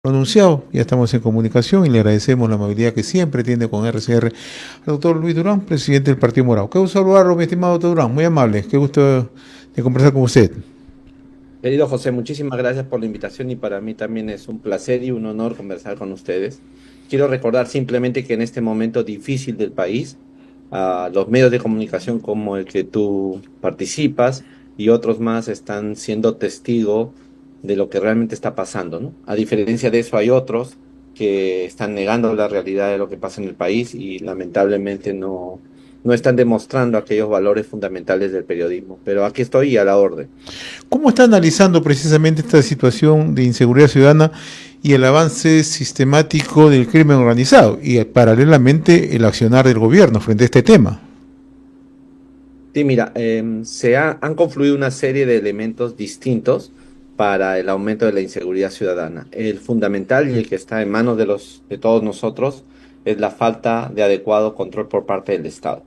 Lo anunciado, ya estamos en comunicación y le agradecemos la amabilidad que siempre tiene con RCR al doctor Luis Durán, presidente del Partido Morado. Qué gusto saludarlo, mi estimado doctor Durán, muy amable, qué gusto de conversar con usted. Querido José, muchísimas gracias por la invitación y para mí también es un placer y un honor conversar con ustedes. Quiero recordar simplemente que en este momento difícil del país, los medios de comunicación como el que tú participas y otros más están siendo testigo de lo que realmente está pasando, ¿no? A diferencia de eso, hay otros que están negando la realidad de lo que pasa en el país y lamentablemente no están demostrando aquellos valores fundamentales del periodismo. Pero aquí estoy y a la orden. ¿Cómo está analizando precisamente esta situación de inseguridad ciudadana y el avance sistemático del crimen organizado y paralelamente el accionar del gobierno frente a este tema? Sí, mira, han confluido una serie de elementos distintos para el aumento de la inseguridad ciudadana. El fundamental y el que está en manos de todos nosotros es la falta de adecuado control por parte del Estado.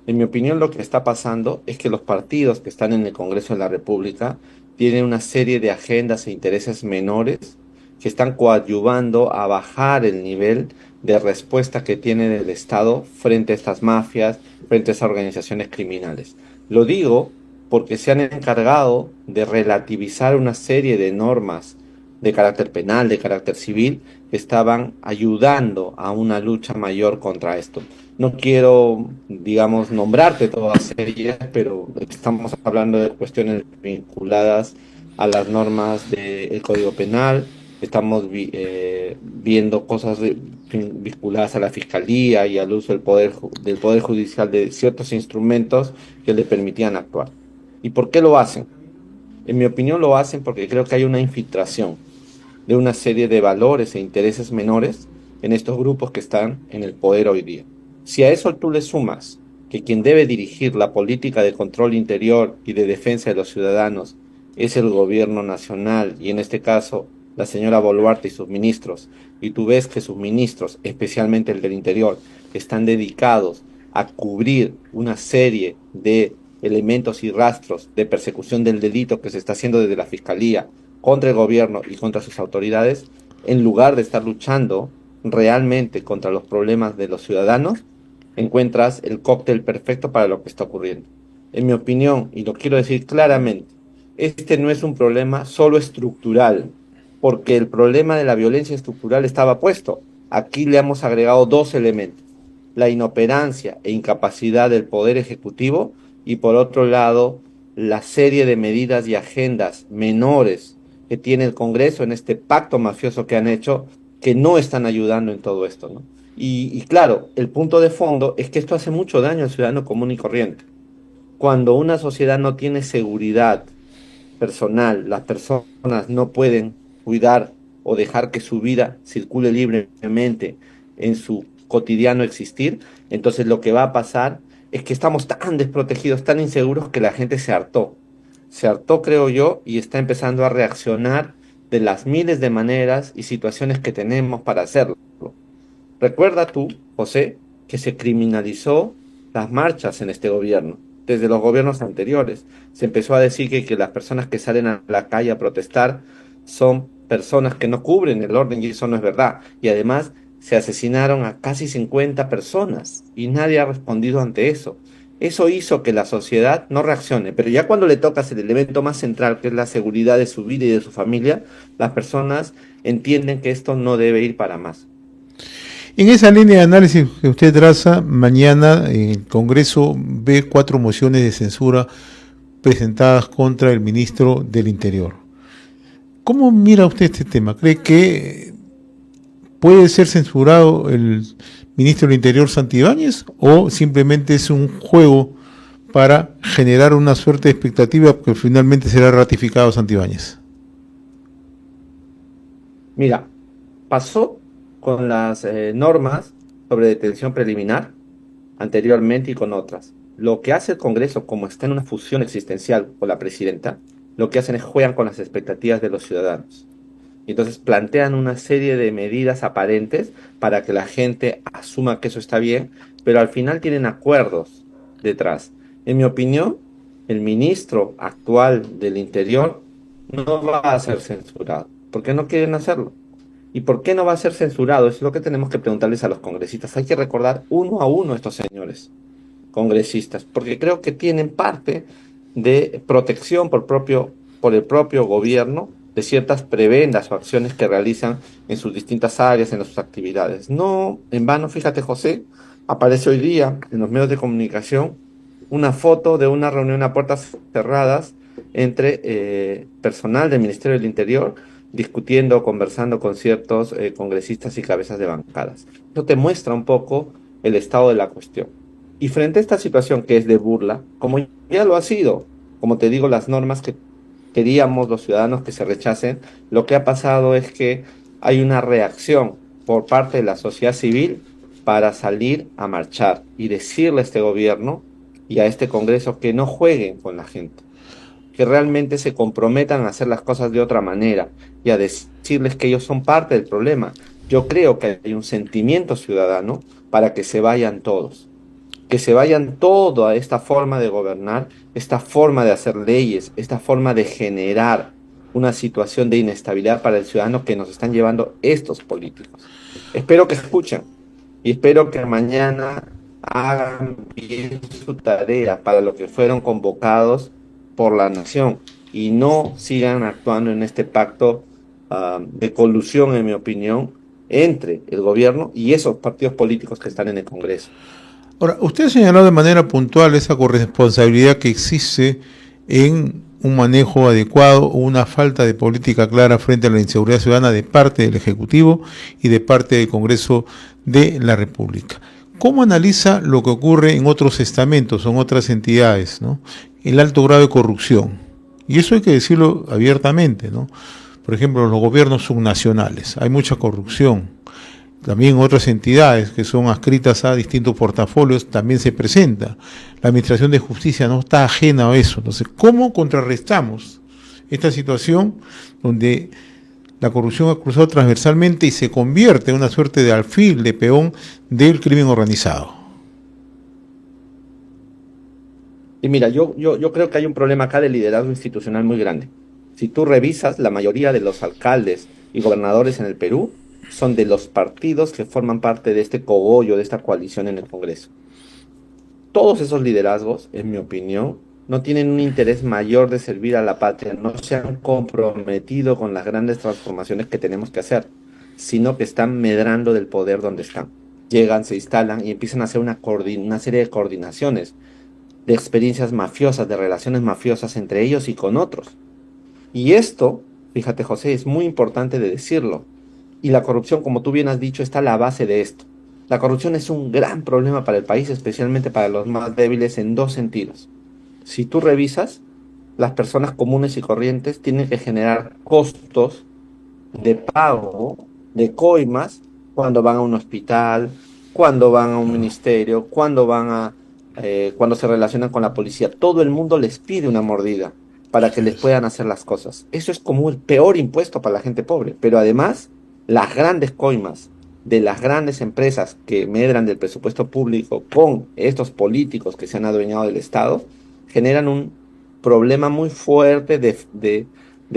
En mi opinión, lo que está pasando es que los partidos que están en el Congreso de la República tienen una serie de agendas e intereses menores que están coadyuvando a bajar el nivel de respuesta que tiene el Estado frente a estas mafias, frente a estas organizaciones criminales. Lo digo porque se han encargado de relativizar una serie de normas de carácter penal, de carácter civil, que estaban ayudando a una lucha mayor contra esto. No quiero, digamos, nombrarte todas ellas, pero estamos hablando de cuestiones vinculadas a las normas del Código Penal, estamos viendo cosas vinculadas a la Fiscalía y al uso del poder Judicial de ciertos instrumentos que le permitían actuar. ¿Y por qué lo hacen? En mi opinión lo hacen porque creo que hay una infiltración de una serie de valores e intereses menores en estos grupos que están en el poder hoy día. Si a eso tú le sumas que quien debe dirigir la política de control interior y de defensa de los ciudadanos es el gobierno nacional y en este caso la señora Boluarte y sus ministros, y tú ves que sus ministros, especialmente el del interior, están dedicados a cubrir una serie de elementos y rastros de persecución del delito que se está haciendo desde la Fiscalía contra el gobierno y contra sus autoridades, en lugar de estar luchando realmente contra los problemas de los ciudadanos, encuentras el cóctel perfecto para lo que está ocurriendo. En mi opinión, y lo quiero decir claramente, este no es un problema solo estructural, porque el problema de la violencia estructural estaba puesto. Aquí le hemos agregado dos elementos: la inoperancia e incapacidad del Poder Ejecutivo y por otro lado, la serie de medidas y agendas menores que tiene el Congreso en este pacto mafioso que han hecho, que no están ayudando en todo esto, ¿no? Y claro, el punto de fondo es que esto hace mucho daño al ciudadano común y corriente. Cuando una sociedad no tiene seguridad personal, las personas no pueden cuidar o dejar que su vida circule libremente en su cotidiano existir, entonces lo que va a pasar es que estamos tan desprotegidos, tan inseguros que la gente se hartó. Se hartó, creo yo, y está empezando a reaccionar de las miles de maneras y situaciones que tenemos para hacerlo. Recuerda tú, José, que se criminalizó las marchas en este gobierno, desde los gobiernos anteriores. Se empezó a decir que las personas que salen a la calle a protestar son personas que no cubren el orden y eso no es verdad. Y además se asesinaron a casi 50 personas y nadie ha respondido ante eso. Eso hizo que la sociedad no reaccione, pero ya cuando le tocas el elemento más central, que es la seguridad de su vida y de su familia, las personas entienden que esto no debe ir para más. En esa línea de análisis que usted traza, mañana el Congreso ve 4 mociones de censura presentadas contra el ministro del Interior. ¿Cómo mira usted este tema? ¿Cree que puede ser censurado el ministro del Interior Santibáñez o simplemente es un juego para generar una suerte de expectativa que finalmente será ratificado Santibáñez? Mira, pasó con las normas sobre detención preliminar anteriormente y con otras. Lo que hace el Congreso, como está en una fusión existencial con la presidenta, lo que hacen es juegan con las expectativas de los ciudadanos. Y entonces plantean una serie de medidas aparentes para que la gente asuma que eso está bien, pero al final tienen acuerdos detrás. En mi opinión, el ministro actual del Interior no va a ser censurado, porque no quieren hacerlo. ¿Y por qué no va a ser censurado? Es lo que tenemos que preguntarles a los congresistas. Hay que recordar uno a uno a estos señores congresistas, porque creo que tienen parte de protección por el propio gobierno de ciertas prebendas o acciones que realizan en sus distintas áreas, en sus actividades. No en vano, fíjate, José, aparece hoy día en los medios de comunicación una foto de una reunión a puertas cerradas entre personal del Ministerio del Interior discutiendo, conversando con ciertos congresistas y cabezas de bancadas. Eso te muestra un poco el estado de la cuestión. Y frente a esta situación que es de burla, como ya lo ha sido, como te digo, las normas que queríamos los ciudadanos que se rechacen, lo que ha pasado es que hay una reacción por parte de la sociedad civil para salir a marchar y decirle a este gobierno y a este Congreso que no jueguen con la gente, que realmente se comprometan a hacer las cosas de otra manera y a decirles que ellos son parte del problema. Yo creo que hay un sentimiento ciudadano para que se vayan todo a esta forma de gobernar, esta forma de hacer leyes, esta forma de generar una situación de inestabilidad para el ciudadano que nos están llevando estos políticos. Espero que escuchen y espero que mañana hagan bien su tarea para lo que fueron convocados por la nación y no sigan actuando en este pacto de colusión, en mi opinión, entre el gobierno y esos partidos políticos que están en el Congreso. Ahora, usted ha señalado de manera puntual esa corresponsabilidad que existe en un manejo adecuado o una falta de política clara frente a la inseguridad ciudadana de parte del Ejecutivo y de parte del Congreso de la República. ¿Cómo analiza lo que ocurre en otros estamentos o en otras entidades, ¿no? El alto grado de corrupción. Y eso hay que decirlo abiertamente, ¿no? Por ejemplo, los gobiernos subnacionales. Hay mucha corrupción. También otras entidades que son adscritas a distintos portafolios también se presenta. La Administración de Justicia no está ajena a eso. Entonces, ¿cómo contrarrestamos esta situación donde la corrupción ha cruzado transversalmente y se convierte en una suerte de alfil, de peón del crimen organizado? Y mira, yo creo que hay un problema acá de liderazgo institucional muy grande. Si tú revisas, la mayoría de los alcaldes y gobernadores en el Perú son de los partidos que forman parte de este cogollo, de esta coalición en el Congreso. Todos esos liderazgos, en mi opinión, no tienen un interés mayor de servir a la patria, no se han comprometido con las grandes transformaciones que tenemos que hacer, sino que están medrando del poder donde están. Llegan, se instalan y empiezan a hacer una serie de coordinaciones, de experiencias mafiosas, de relaciones mafiosas entre ellos y con otros. Y esto, fíjate José, es muy importante de decirlo. Y la corrupción, como tú bien has dicho, está a la base de esto. La corrupción es un gran problema para el país, especialmente para los más débiles en dos sentidos. Si tú revisas, las personas comunes y corrientes tienen que generar costos de pago, de coimas, cuando van a un hospital, cuando van a un ministerio, cuando se relacionan con la policía. Todo el mundo les pide una mordida para que Así les es. puedan hacer las cosas. Eso es como el peor impuesto para la gente pobre. Pero además, las grandes coimas de las grandes empresas que medran del presupuesto público con estos políticos que se han adueñado del Estado, generan un problema muy fuerte de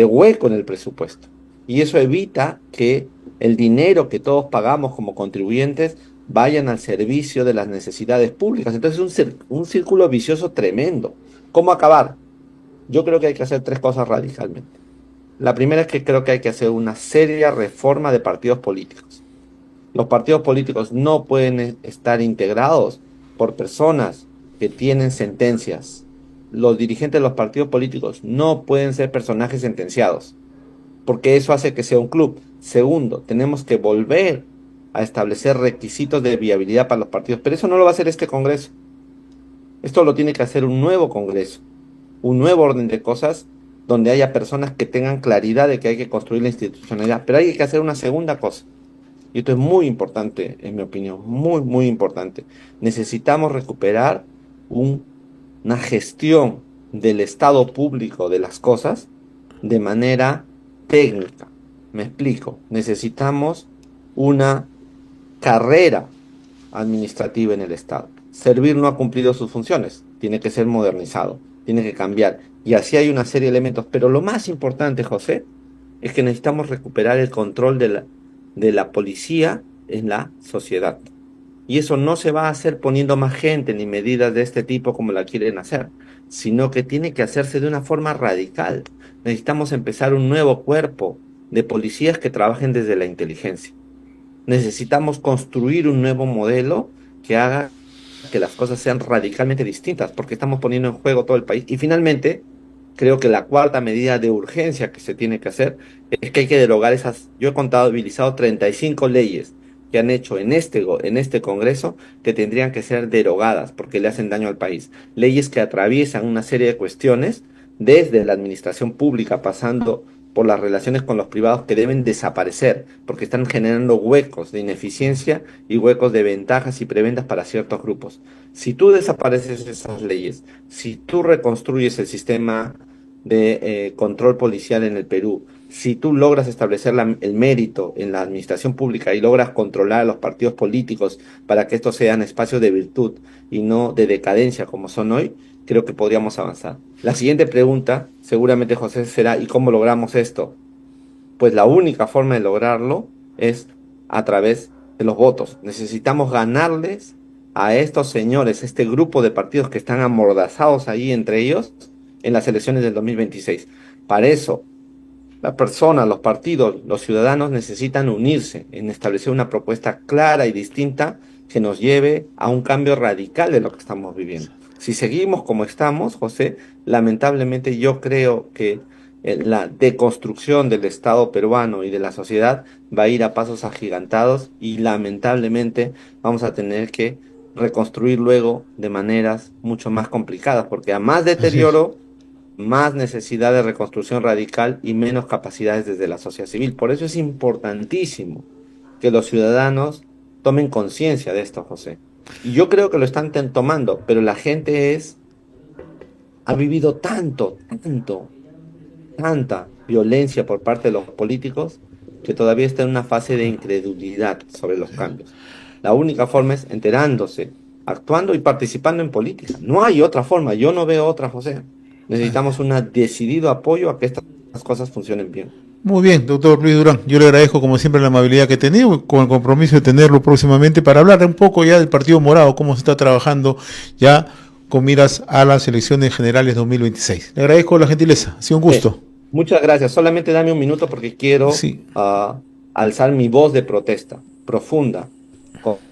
hueco en el presupuesto. Y eso evita que el dinero que todos pagamos como contribuyentes vayan al servicio de las necesidades públicas. Entonces es un círculo vicioso tremendo. ¿Cómo acabar? Yo creo que hay que hacer tres cosas radicalmente. La primera es que creo que hay que hacer una seria reforma de partidos políticos. Los partidos políticos no pueden estar integrados por personas que tienen sentencias. Los dirigentes de los partidos políticos no pueden ser personajes sentenciados, porque eso hace que sea un club. Segundo, tenemos que volver a establecer requisitos de viabilidad para los partidos, pero eso no lo va a hacer este Congreso. Esto lo tiene que hacer un nuevo Congreso, un nuevo orden de cosas donde haya personas que tengan claridad de que hay que construir la institucionalidad, pero hay que hacer una segunda cosa. Y esto es muy importante, en mi opinión, muy, muy importante. Necesitamos recuperar un- una gestión del Estado público de las cosas de manera técnica. Me explico. Necesitamos una carrera administrativa en el Estado. Servir no ha cumplido sus funciones. Tiene que ser modernizado, tiene que cambiar. Y así hay una serie de elementos. Pero lo más importante, José, es que necesitamos recuperar el control de la policía en la sociedad. Y eso no se va a hacer poniendo más gente ni medidas de este tipo como la quieren hacer, sino que tiene que hacerse de una forma radical. Necesitamos empezar un nuevo cuerpo de policías que trabajen desde la inteligencia. Necesitamos construir un nuevo modelo que haga que las cosas sean radicalmente distintas, porque estamos poniendo en juego todo el país. Y finalmente, creo que la cuarta medida de urgencia que se tiene que hacer es que hay que derogar esas, yo he contabilizado 35 leyes que han hecho en este Congreso que tendrían que ser derogadas porque le hacen daño al país. Leyes que atraviesan una serie de cuestiones desde la administración pública, pasando por las relaciones con los privados que deben desaparecer porque están generando huecos de ineficiencia y huecos de ventajas y prebendas para ciertos grupos. Si tú desapareces esas leyes, si tú reconstruyes el sistema de control policial en el Perú, si tú logras establecer el mérito en la administración pública y logras controlar a los partidos políticos para que estos sean espacios de virtud y no de decadencia como son hoy, creo que podríamos avanzar. La siguiente pregunta, seguramente José, será: ¿y cómo logramos esto? Pues la única forma de lograrlo es a través de los votos. Necesitamos ganarles a estos señores, este grupo de partidos que están amordazados ahí entre ellos en las elecciones del 2026. Para eso, la persona, los partidos, los ciudadanos necesitan unirse en establecer una propuesta clara y distinta que nos lleve a un cambio radical de lo que estamos viviendo. Si seguimos como estamos, José, lamentablemente yo creo que la deconstrucción del Estado peruano y de la sociedad va a ir a pasos agigantados y lamentablemente vamos a tener que reconstruir luego de maneras mucho más complicadas, porque a más Así es. deterioro, más necesidad de reconstrucción radical y menos capacidades desde la sociedad civil. Por eso es importantísimo que los ciudadanos tomen conciencia de esto, José. Y yo creo que lo están tomando, pero la gente ha vivido tanta violencia por parte de los políticos que todavía está en una fase de incredulidad sobre los cambios. La única forma es enterándose, actuando y participando en política. No hay otra forma, yo no veo otra, José. Necesitamos un decidido apoyo a que estas cosas funcionen bien. Muy bien, doctor Luis Durán. Yo le agradezco como siempre la amabilidad que ha tenido, con el compromiso de tenerlo próximamente para hablar un poco ya del Partido Morado, cómo se está trabajando ya con miras a las elecciones generales 2026. Le agradezco la gentileza, ha sido un Eh, gusto. Muchas gracias. Solamente dame un minuto porque quiero Sí, alzar mi voz de protesta profunda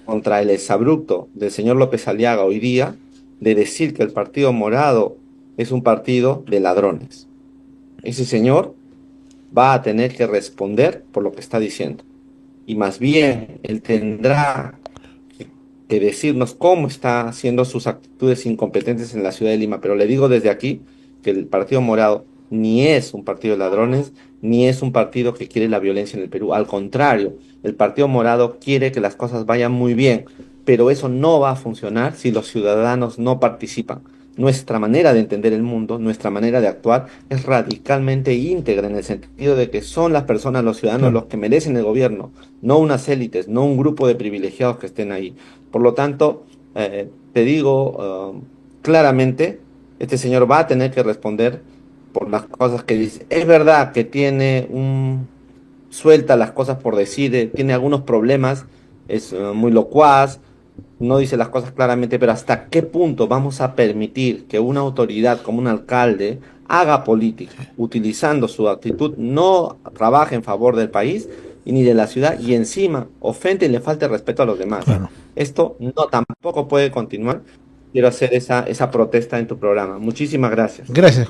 contra el exabrupto del señor López Aliaga hoy día de decir que el Partido Morado es un partido de ladrones. Ese señor va a tener que responder por lo que está diciendo. Y más bien, él tendrá que decirnos cómo está haciendo sus actitudes incompetentes en la ciudad de Lima. Pero le digo desde aquí que el Partido Morado ni es un partido de ladrones, ni es un partido que quiere la violencia en el Perú. Al contrario, el Partido Morado quiere que las cosas vayan muy bien, pero eso no va a funcionar si los ciudadanos no participan. Nuestra manera de entender el mundo, nuestra manera de actuar es radicalmente íntegra en el sentido de que son las personas, los ciudadanos, claro. los que merecen el gobierno, no unas élites, no un grupo de privilegiados que estén ahí. Por lo tanto, te digo claramente, este señor va a tener que responder por las cosas que dice. Es verdad que tiene suelta las cosas por decir, tiene algunos problemas, es muy locuaz, no dice las cosas claramente, pero ¿hasta qué punto vamos a permitir que una autoridad como un alcalde haga política, utilizando su actitud, no trabaje en favor del país y ni de la ciudad y encima ofende y le falte respeto a los demás? Claro. Esto no tampoco puede continuar. Quiero hacer esa protesta en tu programa. Muchísimas gracias. Gracias.